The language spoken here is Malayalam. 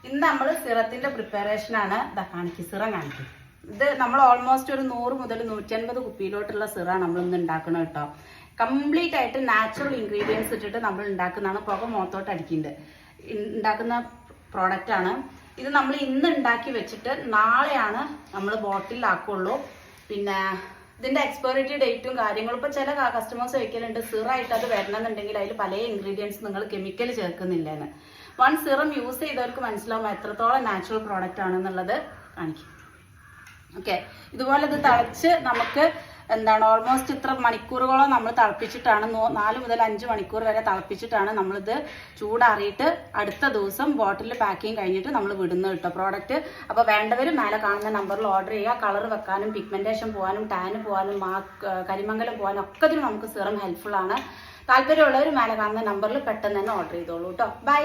ഇന്ന് നമ്മൾ സിറത്തിന്റെ പ്രിപ്പറേഷൻ ആണ് കാണിക്കും. സിറം കാണിക്കും. ഇത് നമ്മൾ ഓൾമോസ്റ്റ് ഒരു 100 മുതൽ 150 കുപ്പിയിലോട്ടുള്ള സിറാണ് നമ്മൾ ഇന്ന് ഉണ്ടാക്കണം കേട്ടോ. കംപ്ലീറ്റ് ആയിട്ട് നാച്ചുറൽ ഇൻഗ്രീഡിയൻസ് ഇട്ടിട്ട് നമ്മൾ ഉണ്ടാക്കുന്നതാണ്. പുക മുഖത്തോട്ട് അടിക്കുന്നുണ്ട് ഉണ്ടാക്കുന്ന പ്രോഡക്റ്റ് ആണ് ഇത്. നമ്മൾ ഇന്ന് ഉണ്ടാക്കി വെച്ചിട്ട് നാളെയാണ് നമ്മൾ ബോട്ടിലാക്കുള്ളൂ. പിന്നെ ഇതിന്റെ എക്സ്പയറിറ്റി ഡേറ്റും കാര്യങ്ങളും ഇപ്പൊ ചില കസ്റ്റമേഴ്സ് ചോദിക്കലുണ്ട് സിറായിട്ട് അത് വരണമെന്നുണ്ടെങ്കിൽ അതിൽ പല ഇൻഗ്രീഡിയൻസ് നിങ്ങൾ കെമിക്കൽ ചേർക്കുന്നില്ലെന്ന്. വൺ സിറം യൂസ് ചെയ്തവർക്ക് മനസ്സിലാവും എത്രത്തോളം നാച്ചുറൽ പ്രോഡക്റ്റ് ആണെന്നുള്ളത് കാണിക്കും. ഓക്കെ, ഇതുപോലെ ഇത് തിളച്ച് നമുക്ക് എന്താണ് ഓൾമോസ്റ്റ് ഇത്ര മണിക്കൂറുകളോ നമ്മൾ തിളപ്പിച്ചിട്ടാണ് 4 മുതൽ 5 മണിക്കൂർ വരെ തിളപ്പിച്ചിട്ടാണ് നമ്മളിത് ചൂടാറിയിട്ട് അടുത്ത ദിവസം ബോട്ടിൽ പാക്കിങ് കഴിഞ്ഞിട്ട് നമ്മൾ വിടുന്നത് കേട്ടോ പ്രോഡക്റ്റ്. അപ്പോൾ വേണ്ടവർ മേലെ കാണുന്ന നമ്പറിൽ ഓർഡർ ചെയ്യുക. കളർ വെക്കാനും പിഗ്മെന്റേഷൻ പോകാനും ടാന് പോകാനും കരിമംഗലം പോകാനും ഒക്കെ ഇതിന് നമുക്ക് സിറം ഹെൽപ്ഫുൾ ആണ്. താല്പര്യമുള്ളവർ മേലെ കാണുന്ന നമ്പറിൽ പെട്ടെന്ന് തന്നെ ഓർഡർ ചെയ്തോളൂ കേട്ടോ. ബൈ.